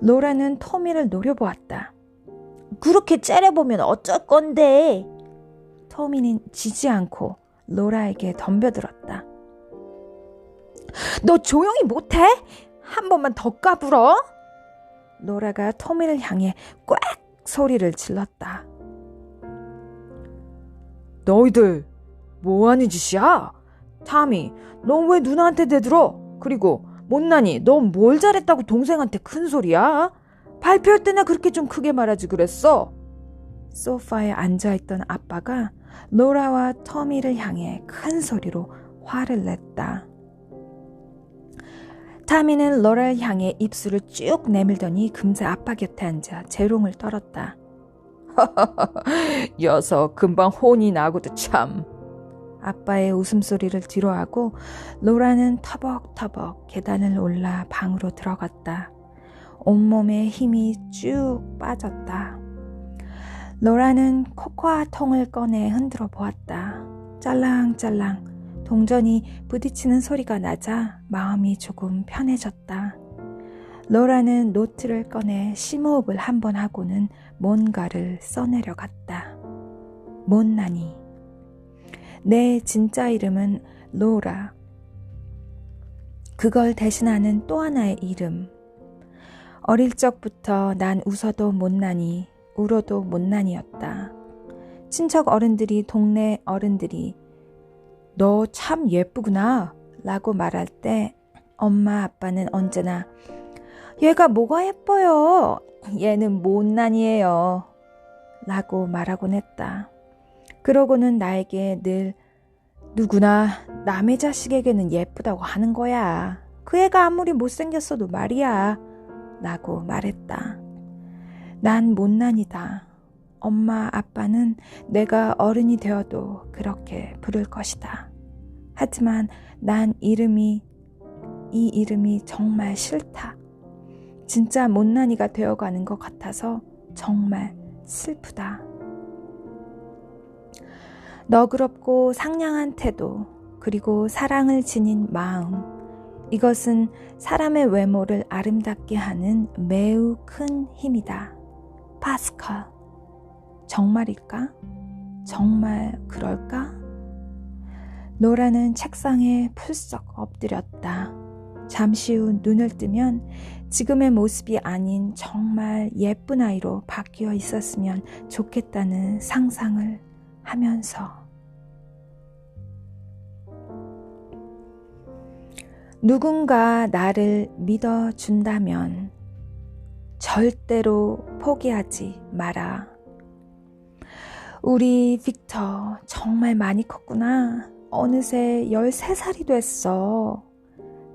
로라는 토미를 노려보았다. 그렇게 째려보면 어쩔 건데? 토미는 지지 않고 로라에게 덤벼들었다. 너 조용히 못해? 한 번만 더 까불어? 로라가 토미를 향해 꽥 소리를 질렀다. 너희들 뭐하는 짓이야? 타미, 넌 왜 누나한테 대들어? 그리고 못나니, 넌 뭘 잘했다고 동생한테 큰 소리야? 발표할 때나 그렇게 좀 크게 말하지 그랬어? 소파에 앉아있던 아빠가 로라와 터미를 향해 큰 소리로 화를 냈다. 타미는 로라를 향해 입술을 쭉 내밀더니 금세 아빠 곁에 앉아 재롱을 떨었다. 녀석 금방 혼이 나고도 참. 아빠의 웃음소리를 뒤로하고 로라는 터벅터벅 계단을 올라 방으로 들어갔다. 온몸에 힘이 쭉 빠졌다. 로라는 코코아 통을 꺼내 흔들어 보았다. 짤랑짤랑 동전이 부딪히는 소리가 나자 마음이 조금 편해졌다. 로라는 노트를 꺼내 심호흡을 한번 하고는 뭔가를 써내려갔다. 못난이. 내 진짜 이름은 로라. 그걸 대신하는 또 하나의 이름. 어릴 적부터 난 웃어도 못난이, 울어도 못난이였다. 친척 어른들이, 동네 어른들이 너 참 예쁘구나 라고 말할 때 엄마 아빠는 언제나 얘가 뭐가 예뻐요? 얘는 못난이에요 라고 말하곤 했다. 그러고는 나에게 늘 누구나 남의 자식에게는 예쁘다고 하는 거야. 그 애가 아무리 못생겼어도 말이야 라고 말했다. 난 못난이다. 엄마 아빠는 내가 어른이 되어도 그렇게 부를 것이다. 하지만 난 이 이름이 정말 싫다. 진짜 못난이가 되어가는 것 같아서 정말 슬프다. 너그럽고 상냥한 태도, 그리고 사랑을 지닌 마음, 이것은 사람의 외모를 아름답게 하는 매우 큰 힘이다. 파스칼. 정말일까? 정말 그럴까? 로라는 책상에 풀썩 엎드렸다. 잠시 후 눈을 뜨면 지금의 모습이 아닌 정말 예쁜 아이로 바뀌어 있었으면 좋겠다는 상상을 하면서 누군가 나를 믿어준다면 절대로 포기하지 마라. 우리 빅터 정말 많이 컸구나. 어느새 13살이 됐어.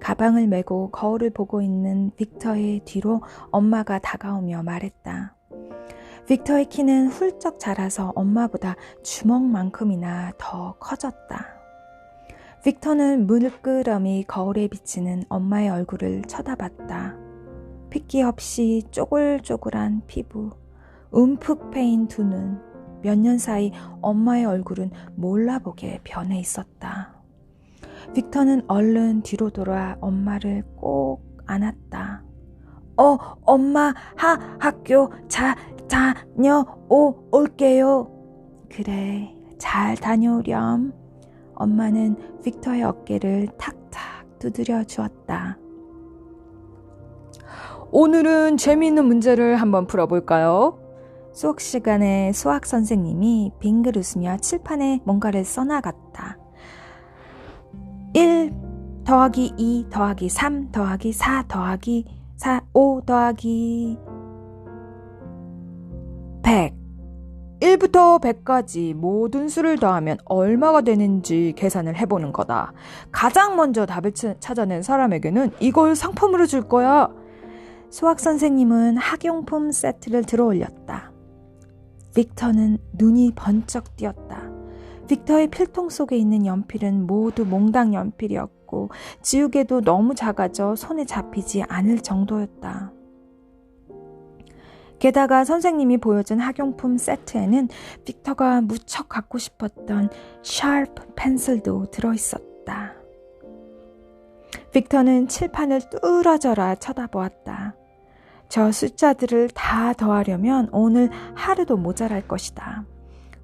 가방을 메고 거울을 보고 있는 빅터의 뒤로 엄마가 다가오며 말했다. 빅터의 키는 훌쩍 자라서 엄마보다 주먹만큼이나 더 커졌다. 빅터는 물끄러미 거울에 비치는 엄마의 얼굴을 쳐다봤다. 핏기 없이 쪼글쪼글한 피부, 움푹 패인 두 눈, 몇 년 사이 엄마의 얼굴은 몰라보게 변해 있었다. 빅터는 얼른 뒤로 돌아 엄마를 꼭 안았다. 엄마, 학교 올게요. 그래, 잘 다녀오렴. 엄마는 빅터의 어깨를 탁탁 두드려 주었다. 오늘은 재미있는 문제를 한번 풀어볼까요? 수업 시간에 수학 선생님이 빙글 웃으며 칠판에 뭔가를 써나갔다. 1 더하기 2 더하기 3 더하기 4 더하기 5 더하기 100. 1부터 100까지 모든 수를 더하면 얼마가 되는지 계산을 해보는 거다. 가장 먼저 답을 찾아낸 사람에게는 이걸 상품으로 줄 거야. 수학 선생님은 학용품 세트를 들어올렸다. 빅터는 눈이 번쩍 띄었다. 빅터의 필통 속에 있는 연필은 모두 몽당 연필이었고 지우개도 너무 작아져 손에 잡히지 않을 정도였다. 게다가 선생님이 보여준 학용품 세트에는 빅터가 무척 갖고 싶었던 샤프 펜슬도 들어있었다. 빅터는 칠판을 뚫어져라 쳐다보았다. 저 숫자들을 다 더하려면 오늘 하루도 모자랄 것이다.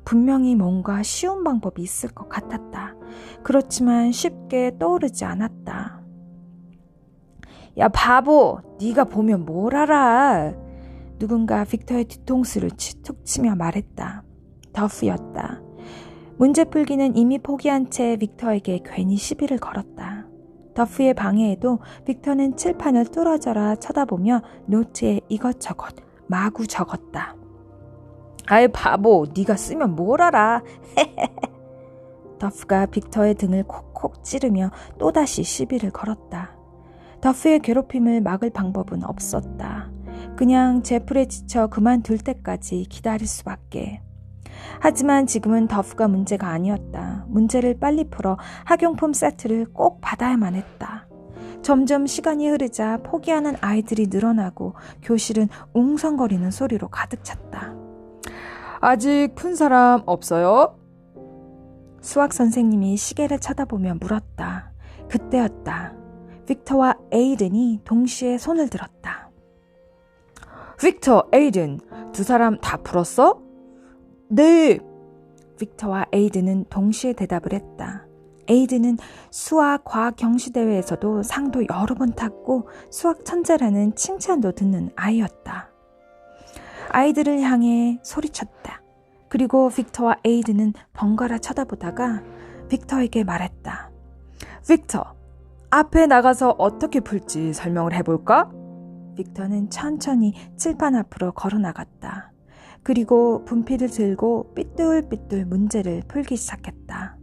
분명히 뭔가 쉬운 방법이 있을 것 같았다. 그렇지만 쉽게 떠오르지 않았다. 야 바보, 네가 보면 뭘 알아? 누군가 빅터의 뒤통수를 툭 치며 말했다. 더프였다. 문제 풀기는 이미 포기한 채 빅터에게 괜히 시비를 걸었다. 더프의 방해에도 빅터는 칠판을 뚫어져라 쳐다보며 노트에 이것저것 마구 적었다. 아이 바보, 네가 쓰면 뭘 알아? 더프가 빅터의 등을 콕콕 찌르며 또다시 시비를 걸었다. 더프의 괴롭힘을 막을 방법은 없었다. 그냥 제풀에 지쳐 그만둘 때까지 기다릴 수밖에. 하지만 지금은 더프가 문제가 아니었다. 문제를 빨리 풀어 학용품 세트를 꼭 받아야만 했다. 점점 시간이 흐르자 포기하는 아이들이 늘어나고 교실은 웅성거리는 소리로 가득 찼다. 아직 푼 사람 없어요? 수학 선생님이 시계를 쳐다보며 물었다. 그때였다. 빅터와 에이든이 동시에 손을 들었다. 빅터, 에이든, 두 사람 다 풀었어? 네. 빅터와 에이든은 동시에 대답을 했다. 에이든은 수학 과학 경시대회에서도 상도 여러 번 탔고 수학 천재라는 칭찬도 듣는 아이였다. 아이들을 향해 소리쳤다. 그리고 빅터와 에이든은 번갈아 쳐다보다가 빅터에게 말했다. 빅터, 앞에 나가서 어떻게 풀지 설명을 해볼까? 빅터는 천천히 칠판 앞으로 걸어 나갔다. 그리고 분필을 들고 삐뚤삐뚤 문제를 풀기 시작했다.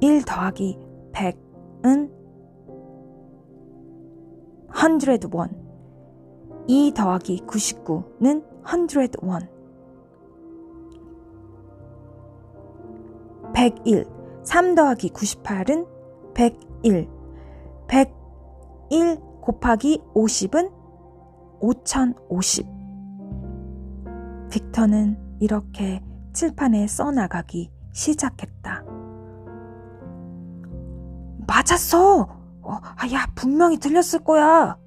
1 더하기 100은 101. 2 더하기 99는 101. 101. 3 더하기 98은 101. 101 곱하기 50은 5050. 빅터는 이렇게 칠판에 써나가기 시작했다. 맞았어! 야, 분명히 틀렸을 거야!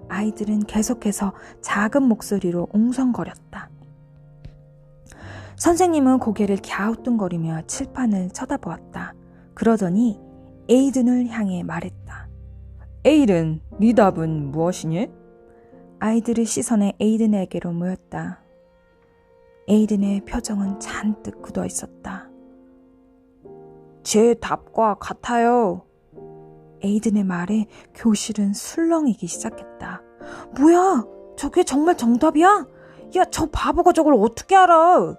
아이들은 계속해서 작은 목소리로 웅성거렸다. 선생님은 고개를 갸우뚱거리며 칠판을 쳐다보았다. 그러더니 에이든을 향해 말했다. 에이든, 네 답은 무엇이니? 아이들의 시선이 에이든에게로 모였다. 에이든의 표정은 잔뜩 굳어 있었다. 제 답과 같아요. 에이든의 말에 교실은 술렁이기 시작했다. 뭐야? 저게 정말 정답이야? 야, 저 바보가 저걸 어떻게 알아?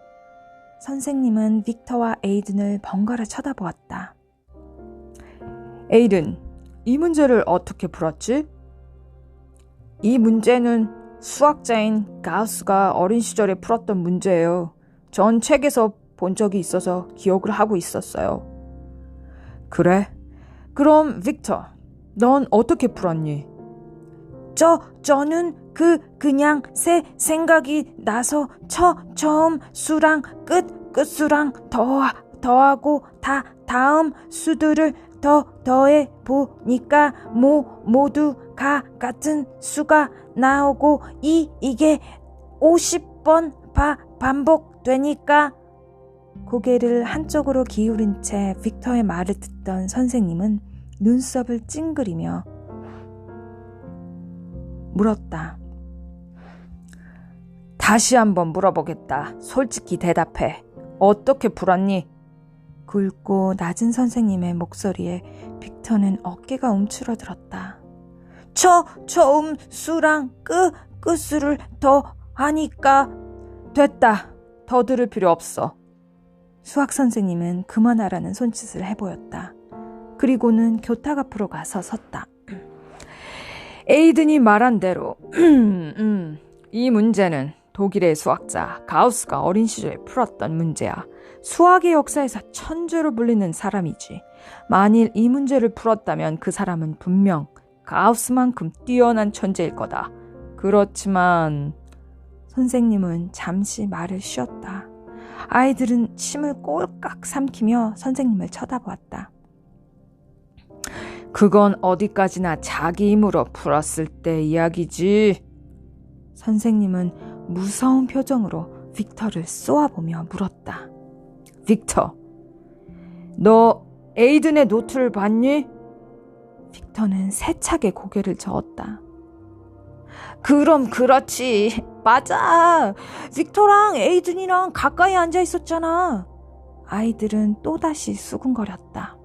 선생님은 빅터와 에이든을 번갈아 쳐다보았다. 에이든, 이 문제를 어떻게 풀었지? 이 문제는 수학자인 가우스가 어린 시절에 풀었던 문제예요. 전 책에서 본 적이 있어서 기억을 하고 있었어요. 그래? 그럼 빅터, 넌 어떻게 풀었니? 저는 그냥 생각이 나서 처음 수랑 끝수랑 더하고 다음 수들을 더해 보니까 모두 같은 수가 나오고 이게 50번 반복되니까. 고개를 한쪽으로 기울인 채 빅터의 말을 듣던 선생님은 눈썹을 찡그리며 물었다. 다시 한번 물어보겠다. 솔직히 대답해. 어떻게 풀었니? 굵고 낮은 선생님의 목소리에 빅터는 어깨가 움츠러들었다. 처음 수랑 끝수를 더하니까. 됐다. 더 들을 필요 없어. 수학 선생님은 그만하라는 손짓을 해보였다. 그리고는 교탁 앞으로 가서 섰다. 에이든이 말한 대로 이 문제는 독일의 수학자 가우스가 어린 시절에 풀었던 문제야. 수학의 역사에서 천재로 불리는 사람이지. 만일 이 문제를 풀었다면 그 사람은 분명 가우스만큼 뛰어난 천재일 거다. 그렇지만 선생님은 잠시 말을 쉬었다. 아이들은 침을 꼴깍 삼키며 선생님을 쳐다보았다. 그건 어디까지나 자기 힘으로 풀었을 때 이야기지. 선생님은 무서운 표정으로 빅터를 쏘아보며 물었다. 빅터, 너 에이든의 노트를 봤니? 빅터는 세차게 고개를 저었다. 그럼 그렇지. 맞아. 빅터랑 에이든이랑 가까이 앉아 있었잖아. 아이들은 또다시 수군거렸다.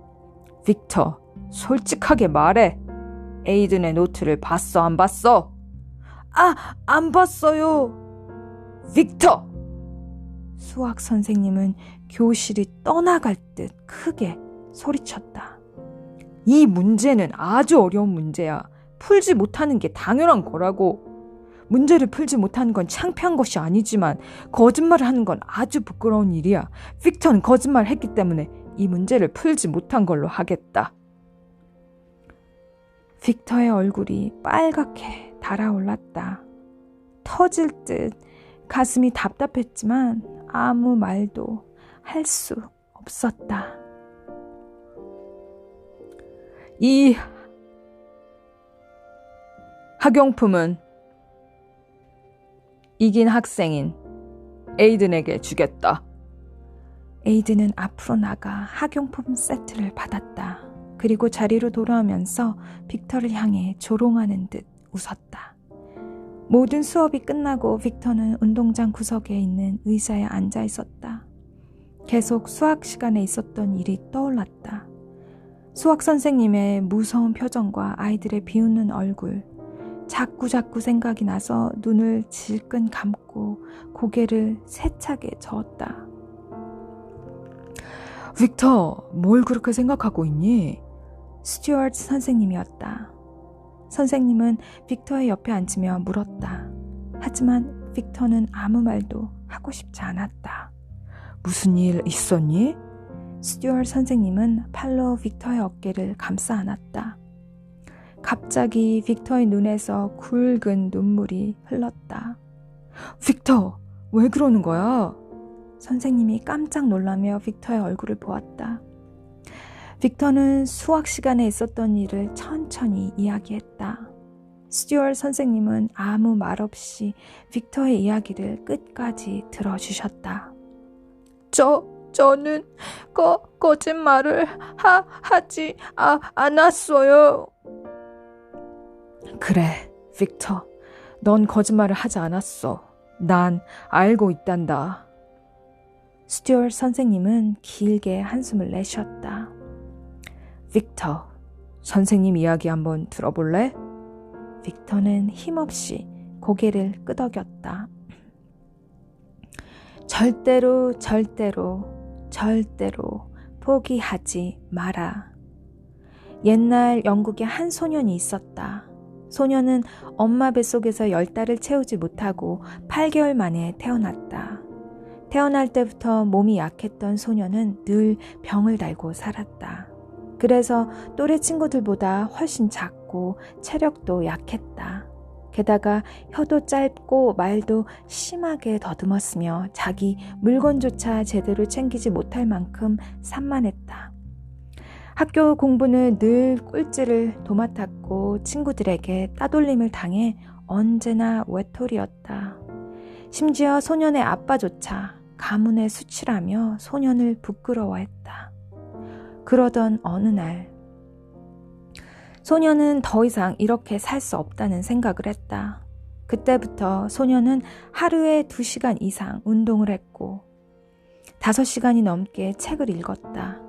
빅터, 솔직하게 말해. 에이든의 노트를 봤어, 안 봤어? 안 봤어요. 빅터! 수학 선생님은 교실이 떠나갈 듯 크게 소리쳤다. 이 문제는 아주 어려운 문제야. 풀지 못하는 게 당연한 거라고. 문제를 풀지 못하는 건 창피한 것이 아니지만 거짓말을 하는 건 아주 부끄러운 일이야. 빅터는 거짓말을 했기 때문에 이 문제를 풀지 못한 걸로 하겠다. 빅터의 얼굴이 빨갛게 달아올랐다. 터질 듯 가슴이 답답했지만 아무 말도 할 수 없었다. 이 학용품은 이긴 학생인 에이든에게 주겠다. 에이든은 앞으로 나가 학용품 세트를 받았다. 그리고 자리로 돌아오면서 빅터를 향해 조롱하는 듯 웃었다. 모든 수업이 끝나고 빅터는 운동장 구석에 있는 의자에 앉아 있었다. 계속 수학 시간에 있었던 일이 떠올랐다. 수학 선생님의 무서운 표정과 아이들의 비웃는 얼굴. 자꾸 생각이 나서 눈을 질끈 감고 고개를 세차게 저었다. 빅터, 뭘 그렇게 생각하고 있니? 스튜어트 선생님이었다. 선생님은 빅터의 옆에 앉으며 물었다. 하지만 빅터는 아무 말도 하고 싶지 않았다. 무슨 일 있었니? 스튜어트 선생님은 팔로 빅터의 어깨를 감싸 안았다. 갑자기 빅터의 눈에서 굵은 눈물이 흘렀다. 빅터, 왜 그러는 거야? 선생님이 깜짝 놀라며 빅터의 얼굴을 보았다. 빅터는 수학 시간에 있었던 일을 천천히 이야기했다. 스튜어트 선생님은 아무 말 없이 빅터의 이야기를 끝까지 들어주셨다. 저는 거짓말을 하지 않았어요. 그래, 빅터. 넌 거짓말을 하지 않았어. 난 알고 있단다. 스튜어트 선생님은 길게 한숨을 내쉬었다. 빅터, 선생님 이야기 한번 들어볼래? 빅터는 힘없이 고개를 끄덕였다. 절대로 포기하지 마라. 옛날 영국에 한 소년이 있었다. 소년은 엄마 뱃속에서 10달을 채우지 못하고 8개월 만에 태어났다. 태어날 때부터 몸이 약했던 소년은 늘 병을 달고 살았다. 그래서 또래 친구들보다 훨씬 작고 체력도 약했다. 게다가 혀도 짧고 말도 심하게 더듬었으며 자기 물건조차 제대로 챙기지 못할 만큼 산만했다. 학교 공부는 늘 꼴찌를 도맡았고 친구들에게 따돌림을 당해 언제나 외톨이였다. 심지어 소년의 아빠조차 가문의 수치라며 소년을 부끄러워했다. 그러던 어느 날 소년은 더 이상 이렇게 살 수 없다는 생각을 했다. 그때부터 소년은 하루에 2시간 이상 운동을 했고 5시간이 넘게 책을 읽었다.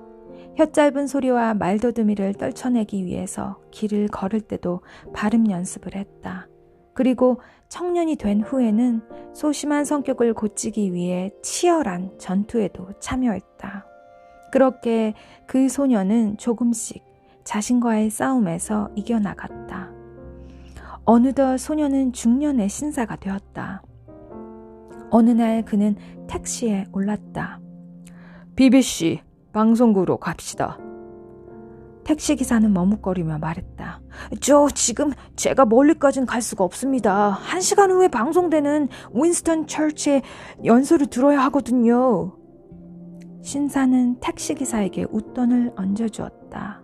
혀짧은 소리와 말더듬이를 떨쳐내기 위해서 길을 걸을 때도 발음 연습을 했다. 그리고 청년이 된 후에는 소심한 성격을 고치기 위해 치열한 전투에도 참여했다. 그렇게 그 소년은 조금씩 자신과의 싸움에서 이겨나갔다. 어느덧 소년은 중년의 신사가 되었다. 어느 날 그는 택시에 올랐다. BBC 방송국으로 갑시다. 택시기사는 머뭇거리며 말했다. 저 지금 제가 멀리까지는 갈 수가 없습니다. 1시간 후에 방송되는 윈스턴 처치의 연설을 들어야 하거든요. 신사는 택시기사에게 웃돈을 얹어주었다.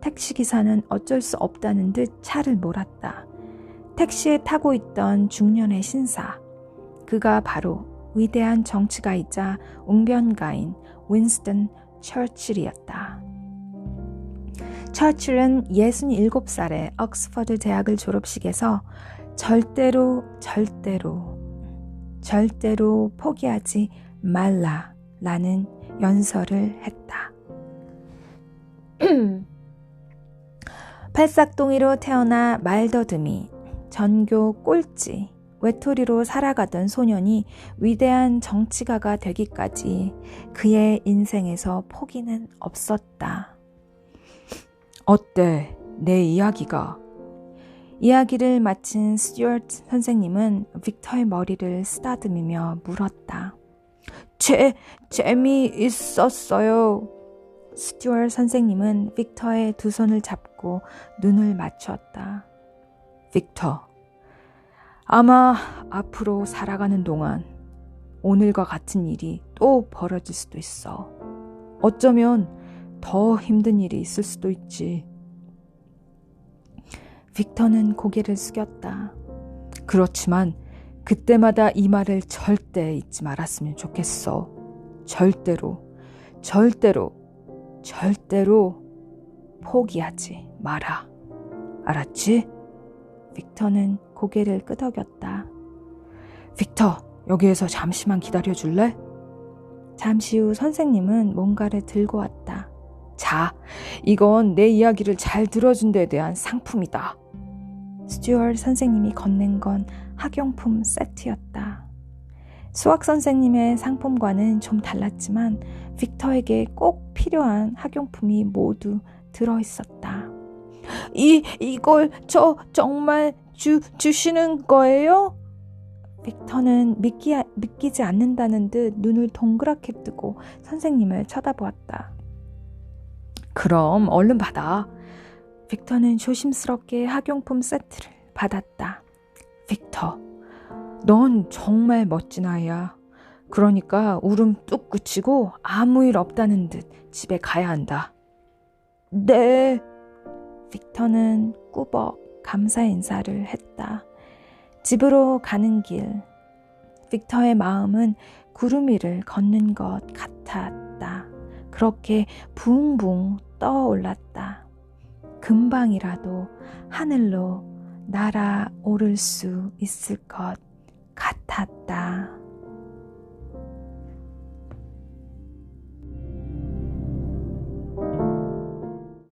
택시기사는 어쩔 수 없다는 듯 차를 몰았다. 택시에 타고 있던 중년의 신사. 그가 바로 위대한 정치가이자 웅변가인 윈스턴 처칠이었다. 처칠은 67살에 옥스퍼드 대학을 졸업식에서 절대로 포기하지 말라라는 연설을 했다. 팔싹둥이로 태어나 말더듬이, 전교 꼴찌, 외톨이로 살아가던 소년이 위대한 정치가가 되기까지 그의 인생에서 포기는 없었다. 어때? 내 이야기가. 이야기를 마친 스튜어트 선생님은 빅터의 머리를 쓰다듬으며 물었다. 재미있었어요. 스튜어트 선생님은 빅터의 두 손을 잡고 눈을 맞추었다. 빅터, 아마 앞으로 살아가는 동안 오늘과 같은 일이 또 벌어질 수도 있어. 어쩌면 더 힘든 일이 있을 수도 있지. 빅터는 고개를 숙였다. 그렇지만 그때마다 이 말을 절대 잊지 말았으면 좋겠어. 절대로, 절대로, 절대로 포기하지 마라. 알았지? 빅터는 고개를 끄덕였다. 빅터, 여기에서 잠시만 기다려줄래? 잠시 후 선생님은 뭔가를 들고 왔다. 자, 이건 내 이야기를 잘 들어준 데에 대한 상품이다. 스튜어트 선생님이 건넨 건 학용품 세트였다. 수학 선생님의 상품과는 좀 달랐지만 빅터에게 꼭 필요한 학용품이 모두 들어있었다. 이걸 정말 주시는 거예요? 빅터는 믿기지 않는다는 듯 눈을 동그랗게 뜨고 선생님을 쳐다보았다. 그럼 얼른 받아. 빅터는 조심스럽게 학용품 세트를 받았다. 빅터, 넌 정말 멋진 아이야. 그러니까 울음 뚝 그치고 아무 일 없다는 듯 집에 가야 한다. 네. 빅터는 꾸벅 감사 인사를 했다. 집으로 가는 길, 빅터의 마음은 구름 위를 걷는 것 같았다. 그렇게 붕붕 떠올랐다. 금방이라도 하늘로 날아오를 수 있을 것 같았다.